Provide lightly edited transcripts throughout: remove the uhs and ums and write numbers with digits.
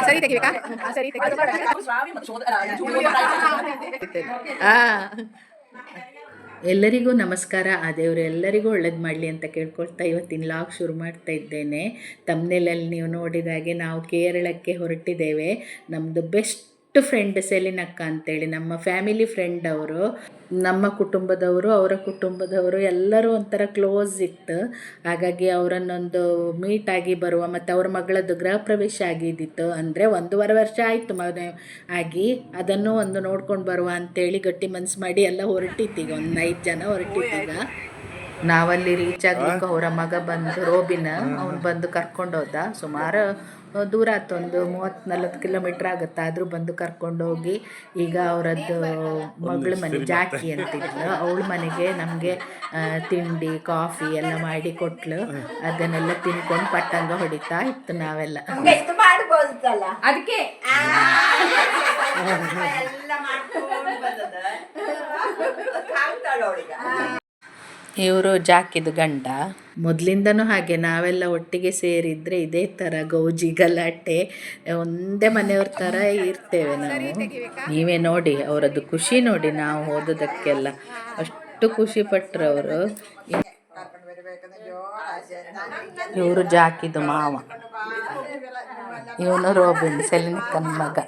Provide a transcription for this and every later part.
ಸರಿ ತೆಗಿಬೇಕಾ? ಸರಿ ಎಲ್ಲರಿಗೂ ನಮಸ್ಕಾರ. ಆ ದೇವರು ಎಲ್ಲರಿಗೂ ಒಳ್ಳೇದು ಮಾಡಲಿ ಅಂತ ಕೇಳ್ಕೊಳ್ತಾ ಇವತ್ತಿನ ಲಾಗ್ ಶುರು ಮಾಡ್ತಾ ಇದ್ದೇನೆ. ತಮ್ಮನೇಲಲ್ಲಿ ನೀವು ನೋಡಿದಾಗೆ ನಾವು ಕೇರಳಕ್ಕೆ ಹೊರಟಿದ್ದೇವೆ. ನಮ್ಮದು ಬೆಸ್ಟ್ ಫ್ರೆಂಡ್ ಸೆಲಿನಕ್ಕ ಅಂತೇಳಿ, ನಮ್ಮ ಫ್ಯಾಮಿಲಿ ಫ್ರೆಂಡ್ ಅವರು. ನಮ್ಮ ಕುಟುಂಬದವರು, ಅವರ ಕುಟುಂಬದವರು ಎಲ್ಲರೂ ಒಂಥರ ಕ್ಲೋಸ್ ಇತ್ತು. ಹಾಗಾಗಿ ಅವರನ್ನೊಂದು ಮೀಟಾಗಿ ಬರುವ, ಮತ್ತು ಅವ್ರ ಮಗಳದ್ದು ಗೃಹ ಪ್ರವೇಶ ಆಗಿದ್ದಿತ್ತು. ಅಂದರೆ 1.5 ವರ್ಷ ಆಯಿತು ಮನೆ ಆಗಿ. ಅದನ್ನು ಒಂದು ನೋಡ್ಕೊಂಡು ಬರುವ ಅಂತೇಳಿ ಗಟ್ಟಿ ಮನ್ಸು ಮಾಡಿ ಎಲ್ಲ ಹೊರಟಿದ್ದೀಗ. ಒಂದು 5 ಜನ ಹೊರಟಿದ್ದೀಗ. ನಾವಲ್ಲಿ ರೀಚ್ ಆಗ್ಲಿಕ್ಕೆ ಅವರ ಮಗ ಬಂದು ರೋಬಿನ್, ಅವನು ಬಂದು ಕರ್ಕೊಂಡು ಹೋದ. ಸುಮಾರು ದೂರ ಆಯ್ತು, ಒಂದು 30-40 ಕಿಲೋಮೀಟ್ರ್ ಆಗುತ್ತೆ. ಆದರೂ ಬಂದು ಕರ್ಕೊಂಡೋಗಿ ಈಗ ಅವರದ್ದು ಮಗಳ ಮನೆ ಜಾಕಿ ಅಂತಿದ್ಲು, ಅವಳ ಮನೆಗೆ ನಮಗೆ ತಿಂಡಿ ಕಾಫಿ ಎಲ್ಲ ಮಾಡಿ ಕೊಟ್ಲು. ಅದನ್ನೆಲ್ಲ ತಿನ್ಕೊಂಡು ಪಟ್ಟಂಗ ಹೊಡಿತಾ ಇತ್ತು ನಾವೆಲ್ಲ. ಅದಕ್ಕೆ ಇವರು ಜಾಕಿದ ಗಂಡ. ಮೊದಲಿಂದನೂ ಹಾಗೆ ನಾವೆಲ್ಲ ಒಟ್ಟಿಗೆ ಸೇರಿದರೆ ಇದೇ ಥರ ಗೌಜಿ ಗಲಾಟೆ, ಒಂದೇ ಮನೆಯವ್ರ ಥರ ಇರ್ತೇವೆ ನಾವು. ನೀವೇ ನೋಡಿ ಅವರದ್ದು ಖುಷಿ ನೋಡಿ, ನಾವು ಹೋದದಕ್ಕೆಲ್ಲ ಅಷ್ಟು ಖುಷಿ ಪಟ್ಟರು ಅವರು. ಇವರು ಜಾಕಿದು ಮಾವ, ಇವನು ರೋಬಿನ್ ಸೆಲಿನಕ್ಕನ ಮಗ.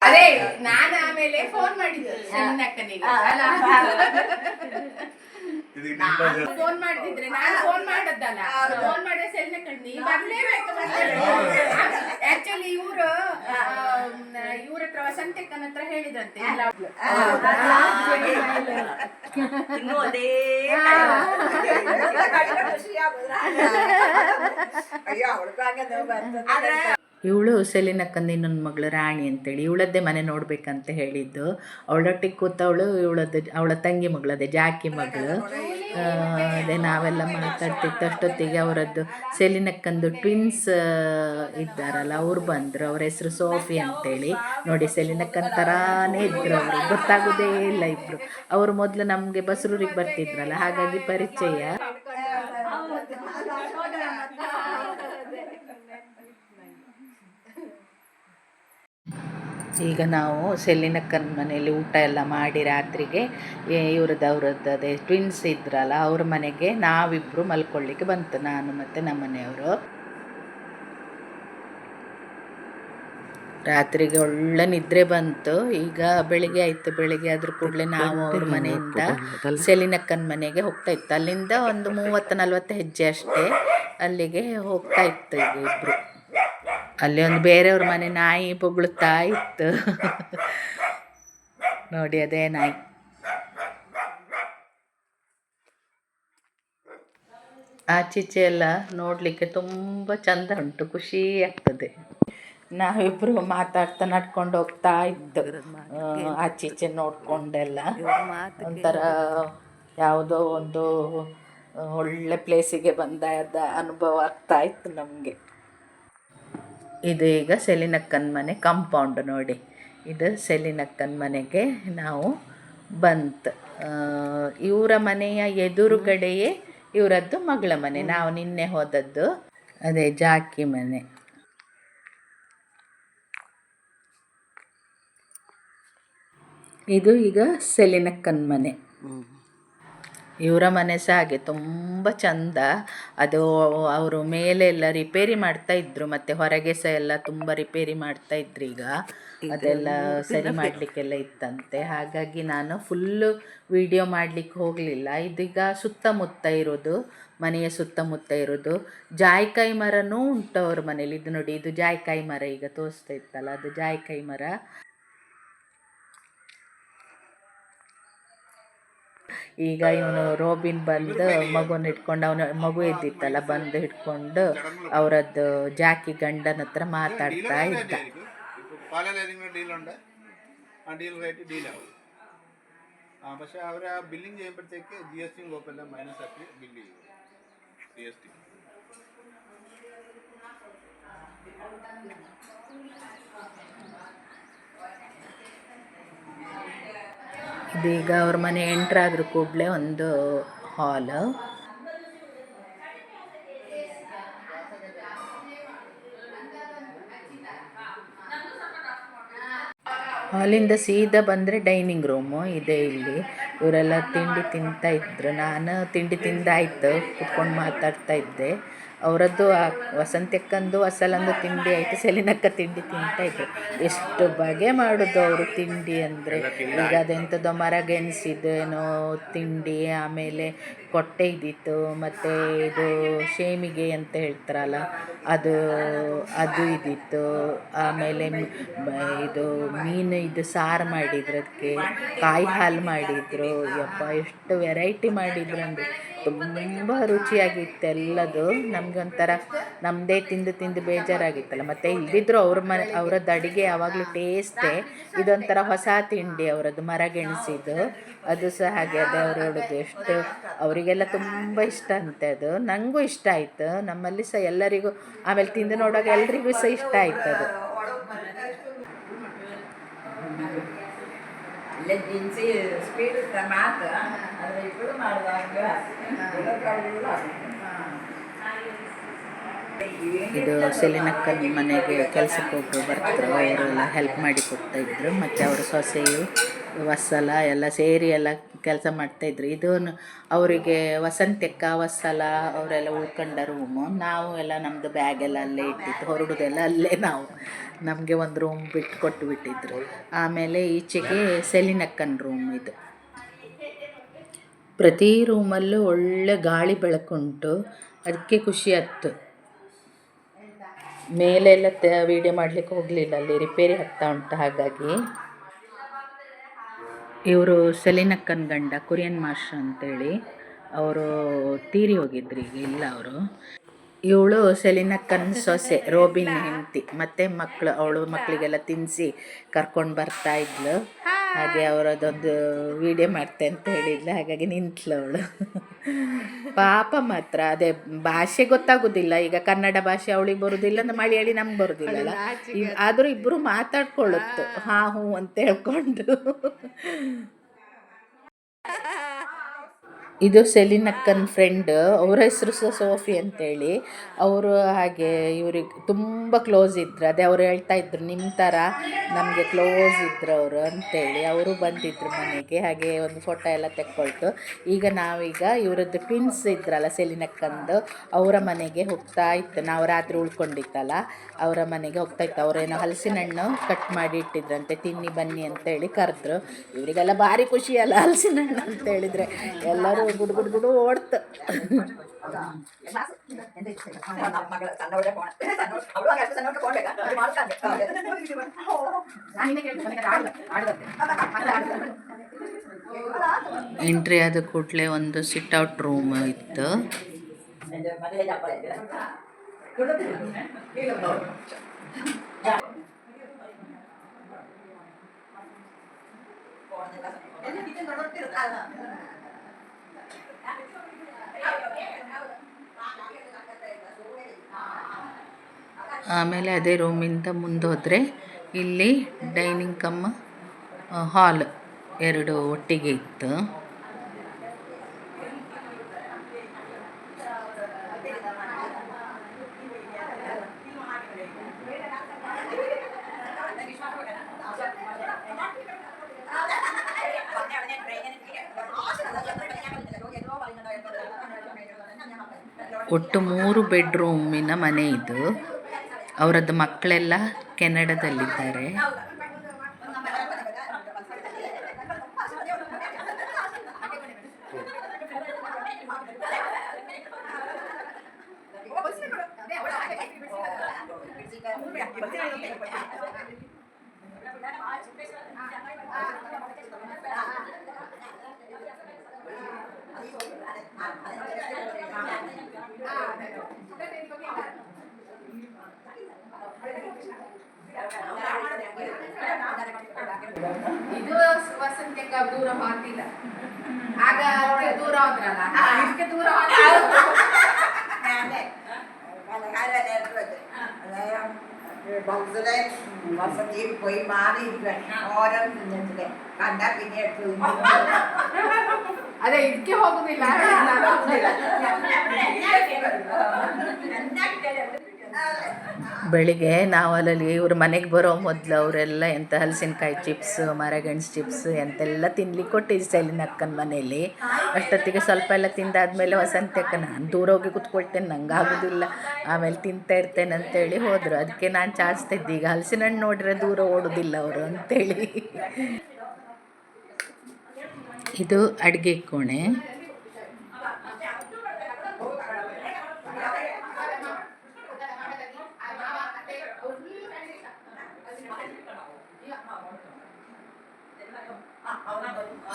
ಅದೇ ನಾನು ಆಮೇಲೆ ಫೋನ್ ಮಾಡಿದ್ದೆ ಸೆಲಿನಕ್ಕನಿಗೆ. ಫೋನ್ ಮಾಡಿದ್ರೆ ನಾನು ಫೋನ್ ಮಾಡದ್ದಲ್ಲ, ಫೋನ್ ಮಾಡಿ ಸೆಲಿನಕ್ಕನ ನೀ ಬರ್ಲೇಬೇಕು. ಆಕ್ಚುಲಿ ಇವ್ರ ಹತ್ರ ವಸಂತಕ್ಕನ ಹತ್ರ ಹೇಳಿದ್ರಂತೆ ಇವಳು ಸೆಲಿನಕ್ಕಂದು ಇನ್ನೊಂದು ಮಗಳು ರಾಣಿ ಅಂತೇಳಿ, ಇವಳದ್ದೇ ಮನೆ ನೋಡ್ಬೇಕಂತ ಹೇಳಿದ್ದು. ಅವಳೊಟ್ಟಿಗೆ ಕೂತವಳು ಅವಳ ತಂಗಿ ಮಗಳು, ಅದೇ ಜಾಕಿ ಮಗಳು. ಅದೇ ನಾವೆಲ್ಲ ಮಾತಾಡ್ತಿತ್ತು ಅಷ್ಟೊತ್ತಿಗೆ ಅವರದ್ದು ಸೆಲಿನಕ್ಕಂದು ಟ್ವಿನ್ಸ್ ಇದ್ದಾರಲ್ಲ, ಅವ್ರು ಬಂದರು. ಅವ್ರ ಹೆಸರು ಸೋಫಿ ಅಂತೇಳಿ. ನೋಡಿ ಸೆಲಿನಕ್ಕನ ಥರಾನೇ ಇದ್ರು ಅವರು, ಗೊತ್ತಾಗೋದೇ ಇಲ್ಲ ಇಬ್ಬರು. ಅವರು ಮೊದಲು ನಮಗೆ ಬಸರೂರಿಗೆ ಬರ್ತಿದ್ರಲ್ಲ, ಹಾಗಾಗಿ ಪರಿಚಯ. ಈಗ ನಾವು ಸೆಲಿನಕ್ಕನ ಮನೆಯಲ್ಲಿ ಊಟ ಎಲ್ಲ ಮಾಡಿ ರಾತ್ರಿಗೆ ಅವ್ರದ್ದು ಅದೇ ಟ್ವಿನ್ಸ್ ಇದ್ರಲ್ಲ ಅವ್ರ ಮನೆಗೆ ನಾವಿಬ್ಬರು ಮಲ್ಕೊಳ್ಳಿಕ್ಕೆ ಬಂತು, ನಾನು ಮತ್ತು ನಮ್ಮ ಮನೆಯವರು. ರಾತ್ರಿಗೆ ಒಳ್ಳೆ ನಿದ್ರೆ ಬಂತು. ಈಗ ಬೆಳಿಗ್ಗೆ ಆಯಿತು. ಬೆಳಿಗ್ಗೆ ಆದ್ರ ಕೂಡಲೇ ನಾವು ಅವ್ರ ಮನೆಯಿಂದ ಸೆಲಿನಕ್ಕನ ಮನೆಗೆ ಹೋಗ್ತಾ ಇತ್ತು. ಅಲ್ಲಿಂದ ಒಂದು 30-40 ಹೆಜ್ಜೆ ಅಷ್ಟೇ, ಅಲ್ಲಿಗೆ ಹೋಗ್ತಾ ಇತ್ತು ಈಗ ಇಬ್ಬರು. ಅಲ್ಲಿ ಒಂದು ಬೇರೆಯವ್ರ ಮನೆ ನಾಯಿ ಬೊಗಳುತ್ತಾ ಇತ್ತು ನೋಡಿ, ಅದೇ ನಾಯಿ. ಆಚೀಚೆ ಎಲ್ಲ ನೋಡಲಿಕ್ಕೆ ತುಂಬ ಚಂದ ಉಂಟು, ಖುಷಿ ಆಗ್ತದೆ. ನಾವಿಬ್ಬರು ಮಾತಾಡ್ತಾ ನಡ್ಕೊಂಡು ಹೋಗ್ತಾ ಇತ್ತು, ಆಚೀಚೆ ನೋಡಿಕೊಂಡೆಲ್ಲ. ಒಂಥರ ಯಾವುದೋ ಒಂದು ಒಳ್ಳೆ ಪ್ಲೇಸಿಗೆ ಬಂದ ಅನುಭವ ಆಗ್ತಾ ಇತ್ತು ನಮಗೆ. ಇದು ಈಗ ಸೆಲಿನಕ್ಕನ ಮನೆ ಕಾಂಪೌಂಡ್ ನೋಡಿ, ಇದು ಸೆಲಿನಕ್ಕನ ಮನೆಗೆ ನಾವು ಬಂತು. ಇವರ ಮನೆಯ ಎದುರುಗಡೆಯೇ ಇವರದ್ದು ಮಗಳ ಮನೆ, ನಾವು ನಿನ್ನೆ ಹೋದದ್ದು ಅದೇ ಜಾಕಿ ಮನೆ. ಇದು ಈಗ ಸೆಲಿನಕ್ಕನ ಮನೆ. ಇವರ ಮನೆ ಸಹ ಹಾಗೆ ತುಂಬ ಚಂದ. ಅದು ಅವರು ಮೇಲೆ ಎಲ್ಲ ರಿಪೇರಿ ಮಾಡ್ತಾ ಇದ್ರು, ಮತ್ತು ಹೊರಗೆ ಸಹ ಎಲ್ಲ ತುಂಬ ರಿಪೇರಿ ಮಾಡ್ತಾ ಇದ್ರು. ಈಗ ಅದೆಲ್ಲ ಸರಿ ಮಾಡಲಿಕ್ಕೆಲ್ಲ ಇತ್ತಂತೆ, ಹಾಗಾಗಿ ನಾನು ಫುಲ್ಲು ವಿಡಿಯೋ ಮಾಡಲಿಕ್ಕೆ ಹೋಗಲಿಲ್ಲ. ಇದೀಗ ಸುತ್ತಮುತ್ತ ಇರೋದು, ಮನೆಯ ಸುತ್ತಮುತ್ತ ಇರೋದು ಜಾಯಿಕಾಯಿ ಮರನೂ ಉಂಟು ಅವ್ರ ಮನೇಲಿ. ಇದು ನೋಡಿ, ಇದು ಜಾಯಿಕಾಯಿ ಮರ ಈಗ ತೋರಿಸ್ತಾ ಇತ್ತಲ್ಲ, ಅದು ಜಾಯಿಕಾಯಿ ಮರ. ಈಗ ಇವನು ರೋಬಿನ್ ಬಂದು ಮಗುನ ಹಿಡ್ಕೊಂಡು, ಅವನ ಮಗು ಎದ್ದಿತ್ತಲ್ಲ, ಬಂದು ಹಿಡ್ಕೊಂಡು ಅವರದ್ದು ಜಾಕಿ ಗಂಡನ ಹತ್ರ ಮಾತಾಡ್ತಾ ಇದ್ದ. പക്ഷെ അവർ ആ ബില്ലിംഗ് ചെയ്യുമ്പോഴത്തേക്ക് GST കുഴപ്പമില്ല, മൈനസ് ആക്കി ബില്ല് ചെയ്യും. GST ಇದೀಗ ಅವ್ರ ಮನೆ ಎಂಟ್ರಾದ್ರ ಕೂಡಲೇ ಒಂದು ಹಾಲ್. ಹಾಲಿಂದ ಸೀದಾ ಬಂದರೆ ಡೈನಿಂಗ್ ರೂಮು ಇದೆ ಇಲ್ಲಿ. ಇವರೆಲ್ಲ ತಿಂಡಿ ತಿಂತಾ ಇದ್ರು. ನಾನು ತಿಂಡಿ ತಿಂದಾಯ್ತು, ಕುತ್ಕೊಂಡು ಮಾತಾಡ್ತಾ ಇದ್ದೆ. ಅವರದ್ದು ವಸಂತಕ್ಕಂದು ಅಸಲಂದು ತಿಂಡಿ ಆಯಿತು, ಸೆಲಿನಕ್ಕ ತಿಂಡಿ ತಿಂತಾಯಿದ್ರು. ಎಷ್ಟು ಬಗೆ ಮಾಡೋದು ಅವರು ತಿಂಡಿ ಅಂದರೆ. ಈಗ ಅದೆಂಥದ್ದೋ ಮರಗೆಣಸಿದ್ದು ಏನೋ ತಿಂಡಿ, ಆಮೇಲೆ ಕೊಟ್ಟೆ ಇದ್ದಿತ್ತು, ಮತ್ತು ಇದು ಶೇಮಿಗೆ ಅಂತ ಹೇಳ್ತಾರಲ್ಲ ಅದು ಇದ್ದಿತ್ತು. ಆಮೇಲೆ ಇದು ಮೀನು ಇದು ಸಾರು ಮಾಡಿದ್ರು, ಅದಕ್ಕೆ ಕಾಯಿ ಹಾಲು ಮಾಡಿದರು. ಯಪ್ಪ ಎಷ್ಟು ವೆರೈಟಿ ಮಾಡಿದ್ರು ಅಂದರೆ ತುಂಬ ರುಚಿಯಾಗಿತ್ತು ಎಲ್ಲದು. ನಮಗೆ ಒಂಥರ ನಮ್ಮದೇ ತಿಂದು ತಿಂದು ಬೇಜಾರಾಗಿತ್ತಲ್ಲ. ಮತ್ತು ಇದ್ದಿದ್ರು ಅವರದ್ದು ಅಡುಗೆ ಯಾವಾಗಲೂ ಟೇಸ್ಟೇ. ಇದೊಂಥರ ಹೊಸ ತಿಂಡಿ ಅವರದ್ದು, ಮರಗೆಣಸಿದ್ದು. ಅದು ಸಹ ಹಾಗೆ ಅದೇ ಅವರು ಹೇಳೋದು, ಎಷ್ಟು ಅವರಿಗೆಲ್ಲ ತುಂಬ ಇಷ್ಟ ಅಂತೆ ಅದು. ನನಗೂ ಇಷ್ಟ ಆಯಿತು, ನಮ್ಮಲ್ಲಿ ಸಹ ಎಲ್ಲರಿಗೂ. ಆಮೇಲೆ ತಿಂದು ನೋಡುವಾಗ ಎಲ್ರಿಗೂ ಸಹ ಇಷ್ಟ ಆಯ್ತು ಅದು. ಇದು ಸೆಲಿನಕ್ಕನ ಮನೆಗೆ ಕೆಲಸಕ್ಕೆ ಹೋಗಿ ಬರ್ತಾರೆ, ಅವರೆಲ್ಲ ಹೆಲ್ಪ್ ಮಾಡಿ ಕೊಡ್ತಾಯಿದ್ರು. ಮತ್ತು ಅವರ ಸೊಸೆಯು ವತ್ಸಲ ಎಲ್ಲ ಸೇರಿ ಎಲ್ಲ ಕೆಲಸ ಮಾಡ್ತಾಯಿದ್ರು. ಇದು ಅವರಿಗೆ ವಸಂತಕ್ಕ ವತ್ಸಲ ಅವರೆಲ್ಲ ಉಳ್ಕೊಂಡ ರೂಮು. ನಾವು ಎಲ್ಲ ನಮ್ಮದು ಬ್ಯಾಗೆಲ್ಲ ಅಲ್ಲೇ ಇಟ್ಟಿದ್ದು, ಹೊರಡೋದೆಲ್ಲ ಅಲ್ಲೇ ನಾವು. ನಮಗೆ ಒಂದು ರೂಮ್ ಬಿಟ್ಟು ಕೊಟ್ಟು ಬಿಟ್ಟಿದ್ರು. ಆಮೇಲೆ ಈಚೆಗೆ ಸೆಲಿನಕ್ಕನ ರೂಮ್ ಇದು. ಪ್ರತಿ ರೂಮಲ್ಲೂ ಒಳ್ಳೆ ಗಾಳಿ ಬೆಳಕುಂಟು, ಅದಕ್ಕೆ ಖುಷಿ ಆಯ್ತು. ಮೇಲೆಲ್ಲ ವೀಡಿಯೋ ಮಾಡಲಿಕ್ಕೆ ಹೋಗಲಿಲ್ಲ, ಅಲ್ಲಿ ರಿಪೇರಿ ಆಗ್ತಾ ಉಂಟು. ಹಾಗಾಗಿ ಇವರು ಸೆಲಿನಕ್ಕನ ಗಂಡ ಕುರಿಯನ್ ಮಾಸ್ಟರ್ ಅಂತೇಳಿ ಅವರು ತೀರಿ ಹೋಗಿದ್ರು, ಈಗ ಇಲ್ಲ ಅವರು. ಇವಳು ಸೆಲಿನಕ್ಕನ ಸೊಸೆ, ರೋಬಿನ್ ಹೆಂಡತಿ. ಮತ್ತು ಅವಳು ಮಕ್ಕಳಿಗೆಲ್ಲ ತಿನ್ನಿಸಿ ಕರ್ಕೊಂಡು ಬರ್ತಾ ಇದ್ಲು. ಹಾಗೆ ಅವರದೊಂದು ವೀಡಿಯೋ ಮಾಡ್ತೆ ಅಂತ ಹೇಳಿದ್ಲು, ಹಾಗಾಗಿ ನಿಂತಳು ಅವಳು. ಪಾಪ ಮಾತ್ರ ಅದೇ ಭಾಷೆ ಗೊತ್ತಾಗೋದಿಲ್ಲ. ಈಗ ಕನ್ನಡ ಭಾಷೆ ಅವಳಿಗೆ ಬರೋದಿಲ್ಲ, ಮಲಯಾಳಿ ನಮ್ಗೆ ಬರೋದಿಲ್ಲಲ್ಲ. ಆದರೂ ಇಬ್ಬರು ಮಾತಾಡ್ಕೊಳ್ಳುತ್ತು, ಹಾಂ ಹ್ಞೂ ಅಂತ ಹೇಳ್ಕೊಂಡು. ಇದು ಸೆಲಿನಕ್ಕನ ಫ್ರೆಂಡ್, ಅವರ ಹೆಸರು ಸಹ ಸೋಫಿ ಅಂತೇಳಿ. ಅವರು ಹಾಗೆ ಇವ್ರಿಗೆ ತುಂಬ ಕ್ಲೋಸ್ ಇದ್ರು. ಅದೇ ಅವರು ಹೇಳ್ತಾ ಇದ್ರು, ನಿಮ್ಮ ಥರ ನಮಗೆ ಕ್ಲೋಸ್ ಇದ್ರು ಅವರು ಅಂತೇಳಿ. ಅವರು ಬಂದಿದ್ದರು ಮನೆಗೆ, ಹಾಗೆ ಒಂದು ಫೋಟೋ ಎಲ್ಲ ತೆಕ್ಕೊಳ್ತು. ಈಗ ನಾವೀಗ ಇವರದ್ದು ಟ್ವಿನ್ಸ್ ಇದ್ರಲ್ಲ ಸೆಲಿನಕ್ಕಂದು, ಅವರ ಮನೆಗೆ ಹೋಗ್ತಾ ಇತ್ತು. ನಾವು ರಾತ್ರಿ ಉಳ್ಕೊಂಡಿತ್ತಲ್ಲ, ಅವರ ಮನೆಗೆ ಹೋಗ್ತಾ ಇತ್ತು. ಅವರೇನೋ ಹಲಸಿನ ಹಣ್ಣು ಕಟ್ ಮಾಡಿ ಇಟ್ಟಿದ್ರಂತೆ, ತಿನ್ನಿ ಬನ್ನಿ ಅಂತೇಳಿ ಕರೆದ್ರು. ಇವರಿಗೆಲ್ಲ ಭಾರಿ ಖುಷಿ ಅಲ್ಲ ಹಲಸಿನ ಹಣ್ಣು ಅಂತ ಹೇಳಿದರೆ. ಎಲ್ಲರೂ ಗುಡು ಓಡ್ತು. ಎಂಟ್ರಿ ಆದ ಕೂಡಲೇ ಒಂದು ಸಿಟ್ಔಟ್ ರೂಮ್ ಇತ್ತು. ಆಮೇಲೆ ಅದೇ ರೂಮಿಂದ ಮುಂದೆ ಹೋದರೆ ಇಲ್ಲಿ ಡೈನಿಂಗ್ ಕಮ್ ಹಾಲ್ ಎರಡು ಒಟ್ಟಿಗೆ ಇತ್ತು. ಒಟ್ಟು 3 ಬೆಡ್ರೂಮಿನ ಮನೆ ಇದು. ಅವರದ್ದು ಮಕ್ಕಳೆಲ್ಲ ಕೆನಡಾದಲ್ಲಿದ್ದಾರೆ. ಇದು ವಸಂತಕ್ಕ ದೂರ ಮಾತಿಲ್ಲ, ಆಗ ದೂರ ಹೋದ್ರಲ್ಲ, ಇದಕ್ಕೆ ದೂರ പോയി മാറിയിരിക്കുക ഓരോ കണ്ടാ പിന്നെ അതെ ಇದಕ್ಕೆ ಹೋಗುದಿಲ್ಲ. ಬೆಳಿಗ್ಗೆ ನಾವು ಅಲ್ಲಿ ಇವ್ರ ಮನೆಗೆ ಬರೋ ಮೊದಲು ಅವರೆಲ್ಲ ಎಂಥ ಹಲಸಿನಕಾಯಿ ಚಿಪ್ಸು ಮರಗೆಣಸು ಚಿಪ್ಸು ಎಂತೆಲ್ಲ ತಿನ್ಲಿಕ್ಕೆ ಕೊಟ್ಟಿದ್ದು ಸೈಲಿನ ಅಕ್ಕನ ಮನೆಯಲ್ಲಿ. ಅಷ್ಟೊತ್ತಿಗೆ ಸ್ವಲ್ಪ ಎಲ್ಲ ತಿಂದಾದ್ಮೇಲೆ ವಸಂತಿ ಅಕ್ಕ ನಾನು ದೂರ ಹೋಗಿ ಕೂತ್ಕೊಳ್ತೇನೆ, ನಂಗೆ ಆಗೋದಿಲ್ಲ, ಆಮೇಲೆ ತಿಂತಾ ಇರ್ತೇನೆ ಅಂತೇಳಿ ಹೋದರು. ಅದಕ್ಕೆ ನಾನು ಚಾಚ್ತಿದ್ದೆ, ಈಗ ಹಲಸಿನ ಹಣ್ಣು ನೋಡಿದ್ರೆ ದೂರ ಓಡೋದಿಲ್ಲ ಅವರು ಅಂತೇಳಿ. ಇದು ಅಡುಗೆ ಕೋಣೆ.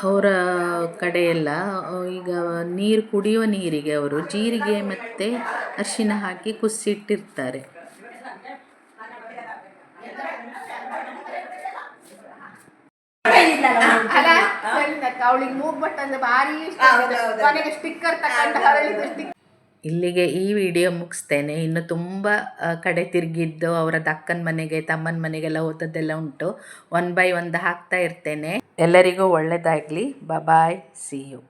ಅವರ ಕಡೆಯೆಲ್ಲ ಈಗ ನೀರು ಕುಡಿಯೋ ನೀರಿಗೆ ಅವರು ಜೀರಿಗೆ ಮತ್ತು ಅರಿಶಿನ ಹಾಕಿ ಕುದಿಸಿಟ್ಟಿರ್ತಾರೆ. ಅಲ್ಲ ಅವಳಿಗೆ ಮೂಗ್ಬಟ್ಟು ಅಂದ್ರೆ ಭಾರಿ ಇಷ್ಟ. ಕೊನೆಗೆ ಸ್ಟಿಕ್ಕರ್ ತಗೊಂಡು ಹರಳಿದ್ದು ಸ್ಟಿಕ್ಕರ್. ಇಲ್ಲಿಗೆ ಈ ವಿಡಿಯೋ ಮುಗಿಸ್ತೇನೆ. ಇನ್ನು ತುಂಬ ಕಡೆ ತಿರುಗಿದ್ದು ಅವರದ್ದು ಅಕ್ಕನ ಮನೆಗೆ ತಮ್ಮನ ಮನೆಗೆಲ್ಲ ಹೋದದ್ದೆಲ್ಲ ಉಂಟು. 1 by 1 ಹಾಕ್ತಾ ಇರ್ತೇನೆ. ಎಲ್ಲರಿಗೂ ಒಳ್ಳೆಯದಾಗಲಿ. ಬಾಯ್, ಸಿ ಯು.